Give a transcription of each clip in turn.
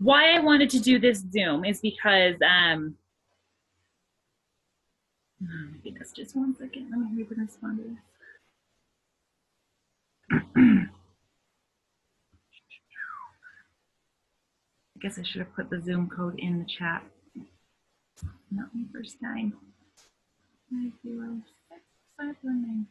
why I wanted to do this Zoom is because, maybe that's just 1 second. Let me respond to this. I guess I should have put the Zoom code in the chat. Not my first time. 506-519.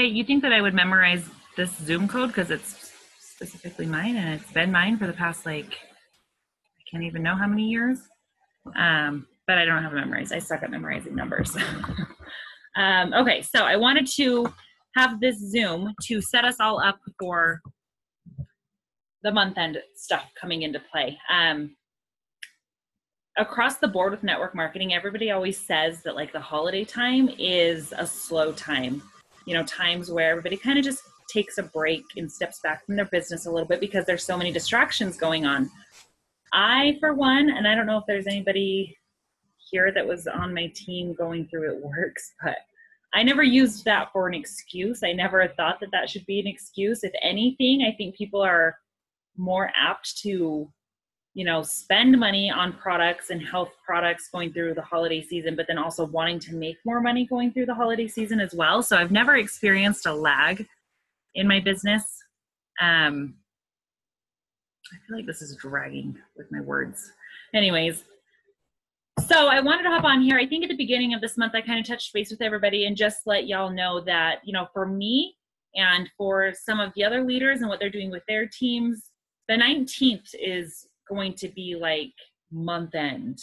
You think that I would memorize this Zoom code because it's specifically mine and it's been mine for the past, like, I can't even know how many years. But I don't have it memorized. I suck at memorizing numbers. Okay, so I wanted to have this Zoom to set us all up for the month end stuff coming into play. Across the board with network marketing, everybody always says that like the holiday time is a slow time. You know, times where everybody kind of just takes a break and steps back from their business a little bit because there's so many distractions going on. I, for one, and I don't know if there's anybody here that was on my team going through it works, but I never used that for an excuse. I never thought that that should be an excuse. If anything, I think people are more apt to, you know, spend money on products and health products going through the holiday season, but then also wanting to make more money going through the holiday season as well. So I've never experienced a lag in my business. I feel like this is dragging with my words. Anyways, so I wanted to hop on here. I think at the beginning of this month, I kind of touched base with everybody and just let y'all know that, you know, for me and for some of the other leaders and what they're doing with their teams, the 19th is going to be like month end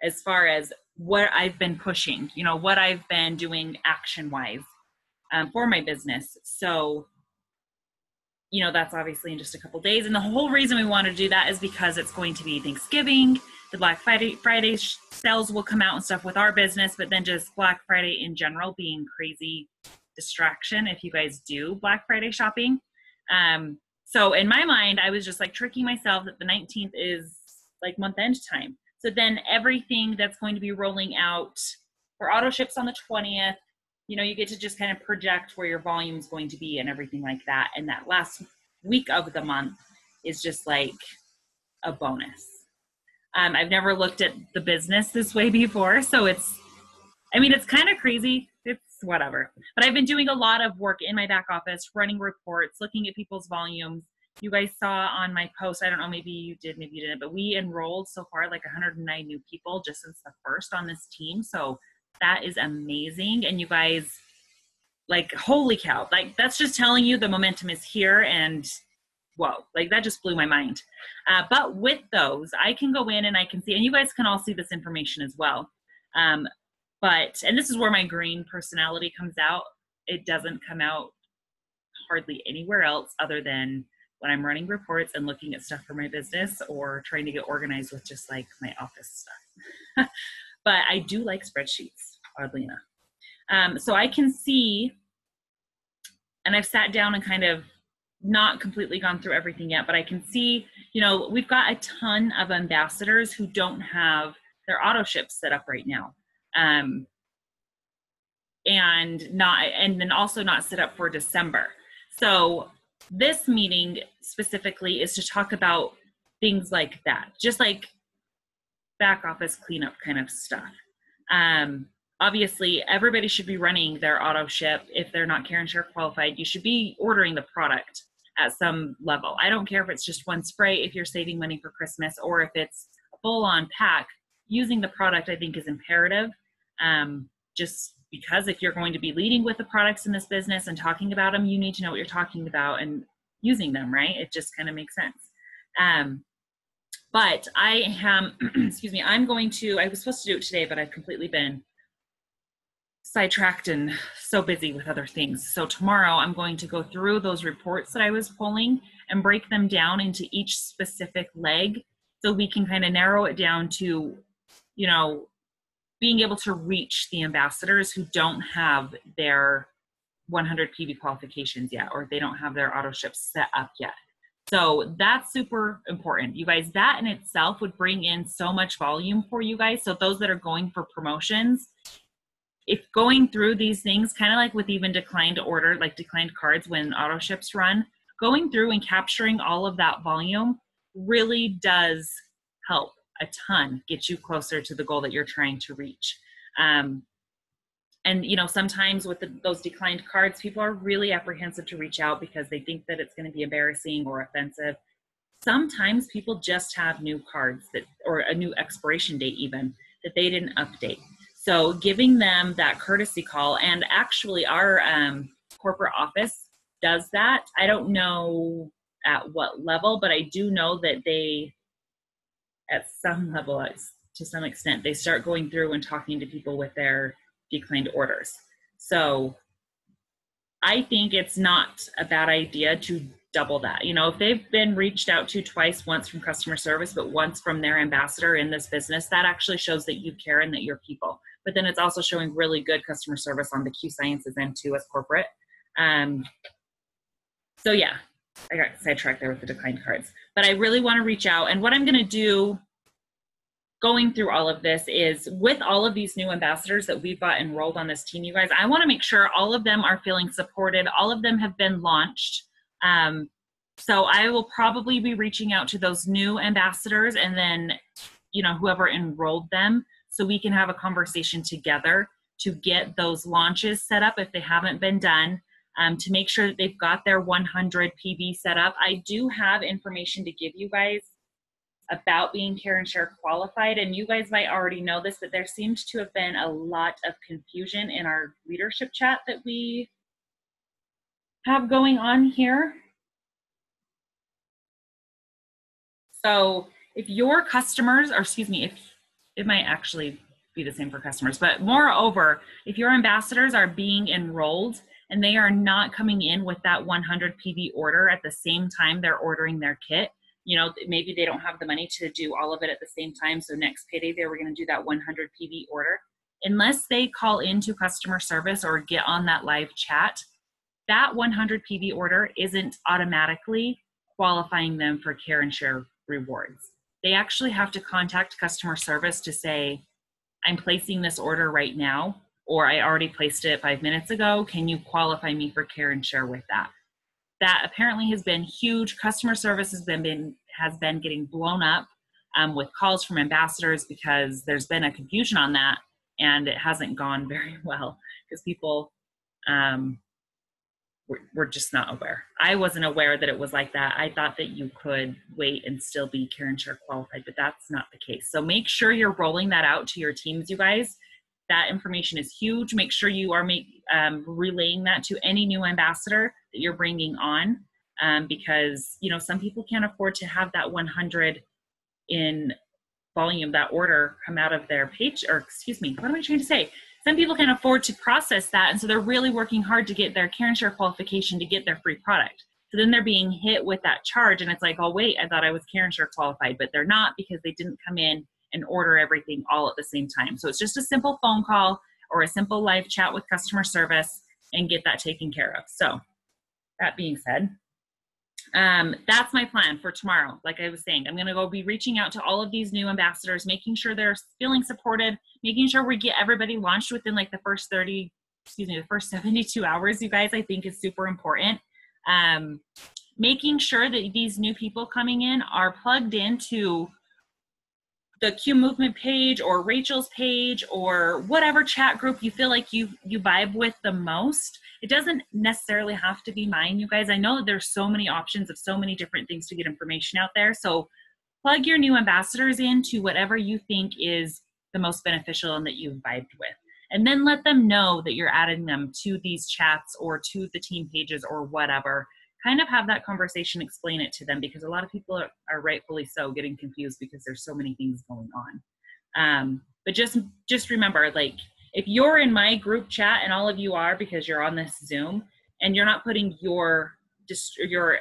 as far as what I've been pushing, you know, what I've been doing action wise for my business. So, you know, that's obviously in just a couple days. And the whole reason we want to do that is because it's going to be Thanksgiving. The Black Friday sales will come out and stuff with our business, but then just Black Friday in general being crazy distraction if you guys do Black Friday shopping. So in my mind, I was just like tricking myself that the 19th is like month end time. So then everything that's going to be rolling out for auto ships on the 20th, you know, you get to just kind of project where your volume is going to be and everything like that. And that last week of the month is just like a bonus. I've never looked at the business this way before. So it's kind of crazy. It's whatever. But I've been doing a lot of work in my back office, running reports, looking at people's volumes. You guys saw on my post, I don't know, maybe you did, maybe you didn't, but we enrolled so far like 109 new people just since the first on this team. So that is amazing. And you guys, like, holy cow, like that's just telling you the momentum is here, and whoa, like that just blew my mind. But with those, I can go in and I can see, and you guys can all see this information as well. And this is where my green personality comes out. It doesn't come out hardly anywhere else other than when I'm running reports and looking at stuff for my business or trying to get organized with just like my office stuff. But I do like spreadsheets, oddly enough. So I can see, and I've sat down and kind of not completely gone through everything yet, but I can see, you know, we've got a ton of ambassadors who don't have their auto ships set up right now. And then also not set up for December. So this meeting specifically is to talk about things like that, just like back office cleanup kind of stuff. Obviously, everybody should be running their auto ship. If they're not Care and Share qualified, you should be ordering the product at some level. I don't care if it's just one spray, if you're saving money for Christmas, or if it's a full-on pack. Using the product, I think, is imperative. Just because if you're going to be leading with the products in this business and talking about them, you need to know what you're talking about and using them, right? It just kind of makes sense. But I am, excuse me, I was supposed to do it today, but I've completely been sidetracked and so busy with other things. So tomorrow I'm going to go through those reports that I was pulling and break them down into each specific leg so we can kind of narrow it down to, you know, being able to reach the ambassadors who don't have their 100 PV qualifications yet, or they don't have their auto ships set up yet. So that's super important. You guys, that in itself would bring in so much volume for you guys. So those that are going for promotions, if going through these things, kind of like with even declined order, like declined cards when auto ships run, going through and capturing all of that volume really does help a ton get you closer to the goal that you're trying to reach. And you know, sometimes with those declined cards, people are really apprehensive to reach out because they think that it's going to be embarrassing or offensive. Sometimes people just have new cards that, or a new expiration date even, that they didn't update. So giving them that courtesy call, and actually our corporate office does that. I don't know at what level, but I do know that they, at some level, to some extent, they start going through and talking to people with their declined orders. So I think it's not a bad idea to double that. You know, if they've been reached out to twice, once from customer service, but once from their ambassador in this business, that actually shows that you care and that you're people. But then it's also showing really good customer service on the Q Sciences end too as corporate. So yeah, I got sidetracked there with the declined cards. But I really want to reach out. And what I'm going to do going through all of this is, with all of these new ambassadors that we've got enrolled on this team, you guys, I want to make sure all of them are feeling supported. All of them have been launched. So I will probably be reaching out to those new ambassadors and then, you know, whoever enrolled them, so we can have a conversation together to get those launches set up if they haven't been done, to make sure that they've got their 100 PV set up. I do have information to give you guys about being Care and Share qualified, and you guys might already know this, but there seems to have been a lot of confusion in our leadership chat that we have going on here. So if your customers, or excuse me, if it might actually be the same for customers, but moreover, if your ambassadors are being enrolled and they are not coming in with that 100 PV order at the same time they're ordering their kit, you know, maybe they don't have the money to do all of it at the same time. So next payday, they were going to do that 100 PV order. Unless they call into customer service or get on that live chat, that 100 PV order isn't automatically qualifying them for Care and Share rewards. They actually have to contact customer service to say, I'm placing this order right now, or I already placed it 5 minutes ago. Can you qualify me for Care and Share with that? That apparently has been huge. Customer service has been getting blown up with calls from ambassadors because there's been a confusion on that, and it hasn't gone very well because people were just not aware. I wasn't aware that it was like that. I thought that you could wait and still be Care and Share qualified, but that's not the case. So make sure you're rolling that out to your teams, you guys. That information is huge. Make sure you are relaying that to any new ambassador that you're bringing on, because, you know, some people can't afford to have that 100 in volume, that order come out of their page, or excuse me, what am I trying to say? Some people can't afford to process that, and so they're really working hard to get their Care and Share qualification to get their free product. So then they're being hit with that charge, and it's like, oh wait, I thought I was Care and Share qualified, but they're not because they didn't come in and order everything all at the same time. So it's just a simple phone call or a simple live chat with customer service and get that taken care of. So that being said, that's my plan for tomorrow. Like I was saying, I'm going to go be reaching out to all of these new ambassadors, making sure they're feeling supported, making sure we get everybody launched within like the first 72 hours, you guys, I think is super important. Making sure that these new people coming in are plugged into the Q Movement page or Rachel's page or whatever chat group you feel like you vibe with the most. It doesn't necessarily have to be mine, you guys. I know that there's so many options of so many different things to get information out there. So plug your new ambassadors into whatever you think is the most beneficial and that you've vibed with. And then let them know that you're adding them to these chats or to the team pages or whatever. Kind of have that conversation, explain it to them, because a lot of people are rightfully so getting confused because there's so many things going on. But just remember, like, if you're in my group chat, and all of you are because you're on this Zoom, and you're not putting your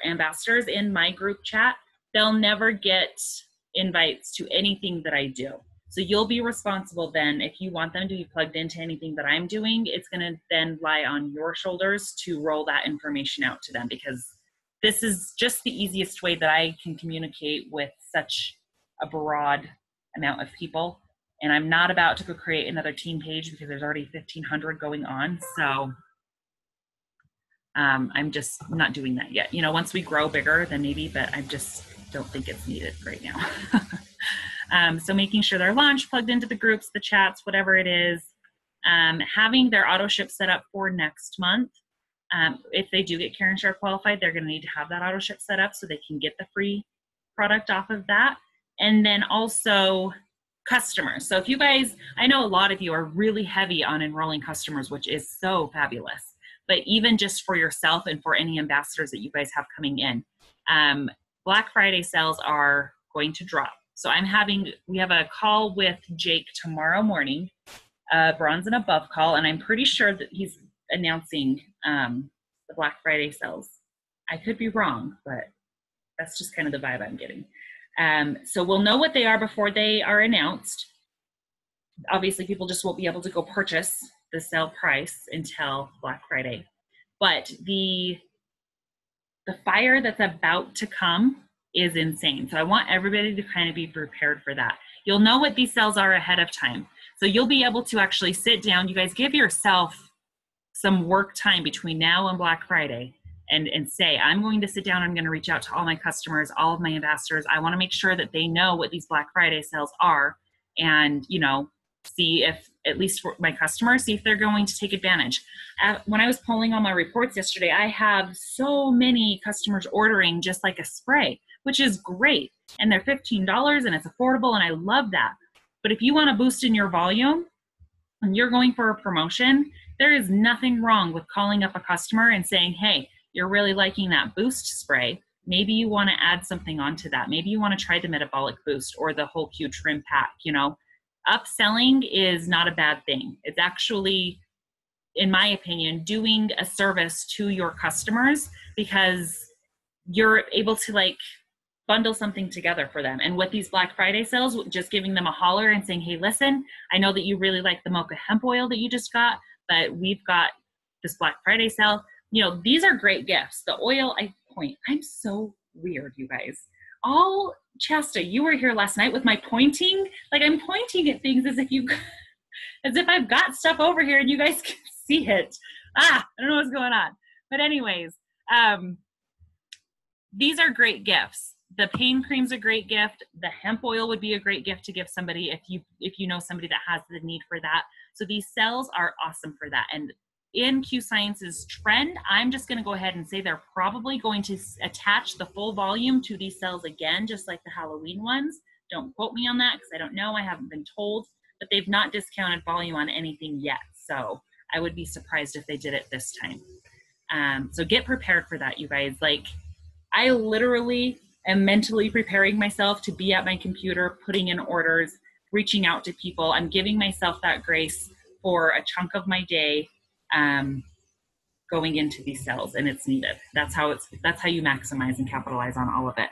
ambassadors in my group chat, they'll never get invites to anything that I do. So you'll be responsible then. If you want them to be plugged into anything that I'm doing, it's going to then lie on your shoulders to roll that information out to them, because this is just the easiest way that I can communicate with such a broad amount of people. And I'm not about to go create another team page because there's already 1,500 going on. So I'm just not doing that yet. You know, once we grow bigger, then maybe, but I just don't think it's needed right now. So making sure their launch plugged into the groups, the chats, whatever it is, having their auto ship set up for next month. If they do get Karen Share qualified, they're going to need to have that auto ship set up so they can get the free product off of that. And then also customers. So if you guys, I know a lot of you are really heavy on enrolling customers, which is so fabulous, but even just for yourself and for any ambassadors that you guys have coming in, Black Friday sales are going to drop. So we have a call with Jake tomorrow morning, bronze and above call, and I'm pretty sure that he's announcing the Black Friday sales. I could be wrong, but that's just kind of the vibe I'm getting. So we'll know what they are before they are announced. Obviously, people just won't be able to go purchase the sale price until Black Friday. But the fire that's about to come is insane. So I want everybody to kind of be prepared for that. You'll know what these sales are ahead of time. So you'll be able to actually sit down. You guys give yourself some work time between now and Black Friday and say, I'm going to sit down, I'm going to reach out to all my customers, all of my ambassadors. I want to make sure that they know what these Black Friday sales are and, you know, see if, at least for my customers, see if they're going to take advantage. When I was pulling all my reports yesterday, I have so many customers ordering just like a spray, which is great. And they're $15 and it's affordable and I love that. But if you want to boost in your volume and you're going for a promotion, there is nothing wrong with calling up a customer and saying, hey, you're really liking that boost spray. Maybe you want to add something onto that. Maybe you want to try the metabolic boost or the whole Q trim pack. You know, upselling is not a bad thing. It's actually, in my opinion, doing a service to your customers because you're able to like bundle something together for them. And with these Black Friday sales, just giving them a holler and saying, hey, listen, I know that you really like the mocha hemp oil that you just got, but we've got this Black Friday sale. You know, these are great gifts. The oil, I'm so weird, you guys. All Chasta, you were here last night with my pointing. Like I'm pointing at things as if I've got stuff over here and you guys can see it. I don't know what's going on. But anyways, these are great gifts. The pain cream's a great gift. The hemp oil would be a great gift to give somebody if you know somebody that has the need for that. So these sales are awesome for that. And in Q Science's trend, I'm just going to go ahead and say they're probably going to attach the full volume to these sales again, just like the Halloween ones. Don't quote me on that because I don't know. I haven't been told, but they've not discounted volume on anything yet. So I would be surprised if they did it this time. So get prepared for that, you guys. Like I literally am mentally preparing myself to be at my computer, putting in orders, reaching out to people. I'm giving myself that grace for a chunk of my day. Going into these sales, and it's needed. That's how you maximize and capitalize on all of it.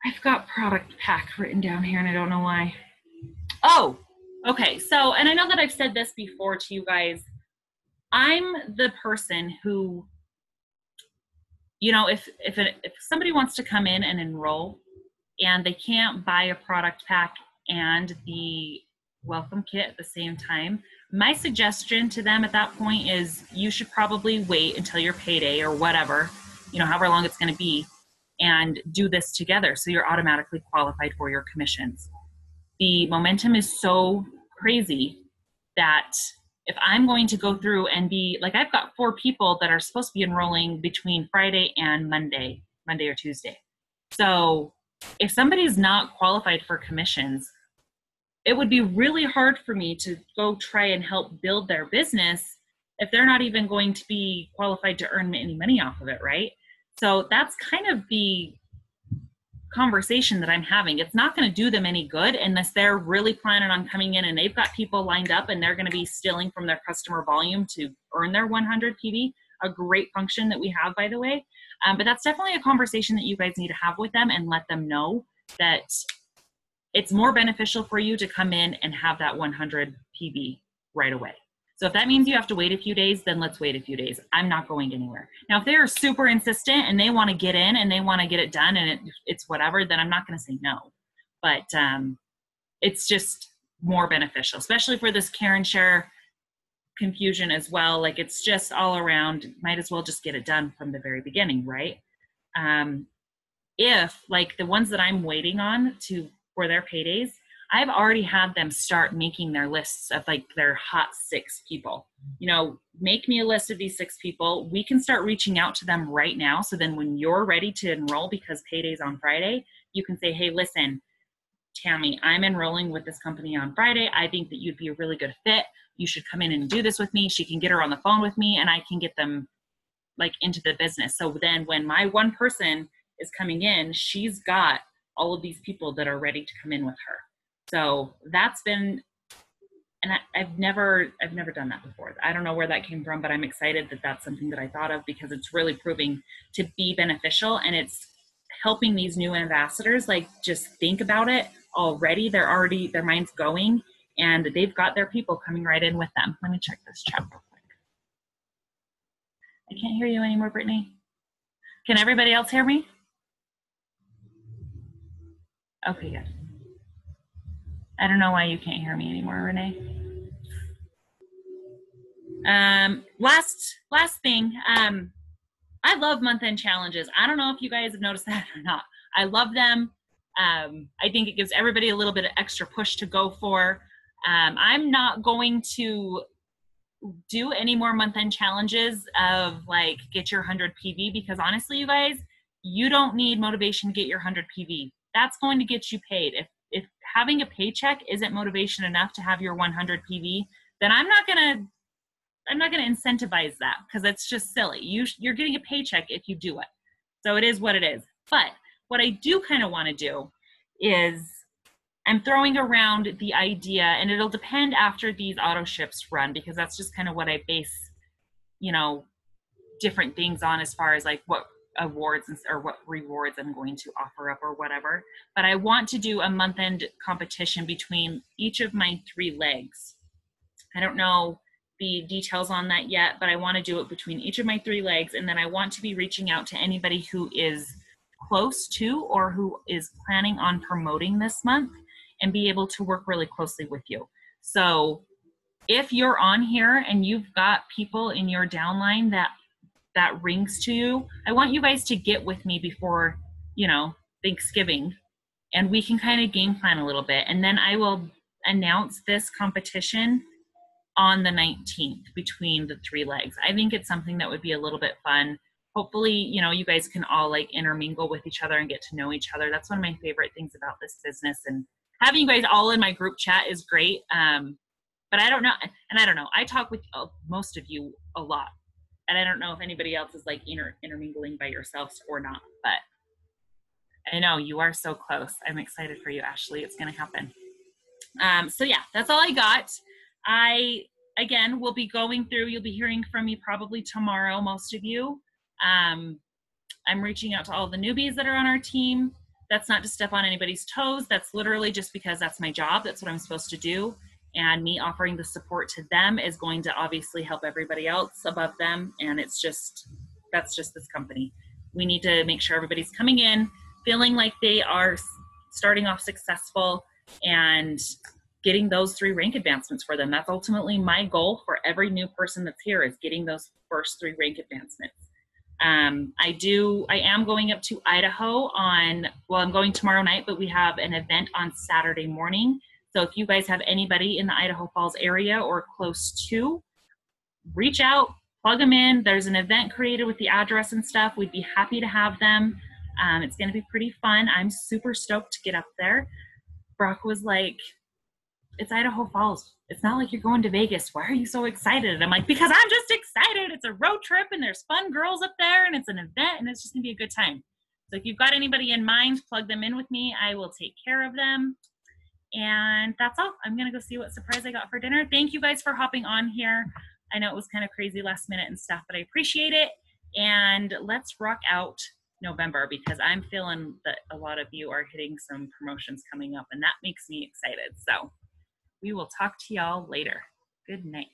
I've got product pack written down here and I don't know why. Oh, okay. So, and I know that I've said this before to you guys. I'm the person who, you know, if somebody wants to come in and enroll and they can't buy a product pack and the welcome kit at the same time, my suggestion to them at that point is you should probably wait until your payday or whatever, you know, however long it's going to be, and do this together so you're automatically qualified for your commissions. The momentum is so crazy that if I'm going to go through and be like, I've got 4 people that are supposed to be enrolling between Friday and Monday or Tuesday. So if somebody's not qualified for commissions, it would be really hard for me to go try and help build their business if they're not even going to be qualified to earn any money off of it, right? So that's kind of the conversation that I'm having. It's not going to do them any good unless they're really planning on coming in and they've got people lined up and they're going to be stealing from their customer volume to earn their 100 PV. A great function that we have, by the way. But that's definitely a conversation that you guys need to have with them and let them know that it's more beneficial for you to come in and have that 100 PV right away. So if that means you have to wait a few days, then let's wait a few days. I'm not going anywhere. Now, if they're super insistent and they want to get in and they want to get it done and it's whatever, then I'm not going to say no. But it's just more beneficial, especially for this care and share confusion as well. Like, it's just all around, might as well just get it done from the very beginning, right? If like the ones that I'm waiting on for their paydays, I've already had them start making their lists of like their hot 6 people. You know, make me a list of these 6 people. We can start reaching out to them right now. So then when you're ready to enroll, because payday's on Friday, you can say, hey, listen, Tammy, I'm enrolling with this company on Friday. I think that you'd be a really good fit. You should come in and do this with me. She can get her on the phone with me and I can get them like into the business. So then when my one person is coming in, she's got all of these people that are ready to come in with her. So that's been, and I've never done that before. I don't know where that came from, but I'm excited that that's something that I thought of because it's really proving to be beneficial, and it's helping these new ambassadors like just think about it already. They're already, their mind's going and they've got their people coming right in with them. Let me check this chat real quick. I can't hear you anymore, Brittany. Can everybody else hear me? Okay, good. I don't know why you can't hear me anymore, Renee. Last thing, I love month-end challenges. I don't know if you guys have noticed that or not. I love them. I think it gives everybody a little bit of extra push to go for. I'm not going to do any more month-end challenges of like get your 100 PV, because honestly, you guys, you don't need motivation to get your 100 PV. That's going to get you paid. If having a paycheck isn't motivation enough to have your 100 PV, then I'm not gonna incentivize that, because that's just silly. You're getting a paycheck if you do it. So it is what it is. But what I do kind of want to do is I'm throwing around the idea, and it'll depend after these auto ships run, because that's just kind of what I base, you know, different things on as far as like what awards or what rewards I'm going to offer up or whatever. But I want to do a month-end competition between each of my 3 legs. I don't know the details on that yet, but I want to do it between each of my 3 legs. And then I want to be reaching out to anybody who is close to or who is planning on promoting this month and be able to work really closely with you. So if you're on here and you've got people in your downline that rings to you, I want you guys to get with me before, you know, Thanksgiving, and we can kind of game plan a little bit. And then I will announce this competition on the 19th between the 3 legs. I think it's something that would be a little bit fun. Hopefully, you know, you guys can all like intermingle with each other and get to know each other. That's one of my favorite things about this business, and having you guys all in my group chat is great. But I don't know, and I don't know, I talk with most of you a lot, and I don't know if anybody else is like intermingling by yourselves or not, but I know you are so close. I'm excited for you, Ashley. It's going to happen. So yeah, that's all I got. I, again, will be going through, you'll be hearing from me probably tomorrow, most of you. I'm reaching out to all the newbies that are on our team. That's not to step on anybody's toes. That's literally just because that's my job. That's what I'm supposed to do. And me offering the support to them is going to obviously help everybody else above them. And it's just, that's just this company. We need to make sure everybody's coming in, feeling like they are starting off successful and getting those 3 rank advancements for them. That's ultimately my goal for every new person that's here, is getting those first 3 rank advancements. I am going up to Idaho I'm going tomorrow night, but we have an event on Saturday morning. So if you guys have anybody in the Idaho Falls area or close to, reach out, plug them in. There's an event created with the address and stuff. We'd be happy to have them. It's going to be pretty fun. I'm super stoked to get up there. Brock was like, it's Idaho Falls. It's not like you're going to Vegas. Why are you so excited? And I'm like, because I'm just excited. It's a road trip and there's fun girls up there and it's an event and it's just gonna be a good time. So if you've got anybody in mind, plug them in with me. I will take care of them. And that's all. I'm gonna go see what surprise I got for dinner. Thank you guys for hopping on here. I know it was kind of crazy last minute and stuff, but I appreciate it. And let's rock out November, because I'm feeling that a lot of you are hitting some promotions coming up and that makes me excited. So we will talk to y'all later. Good night.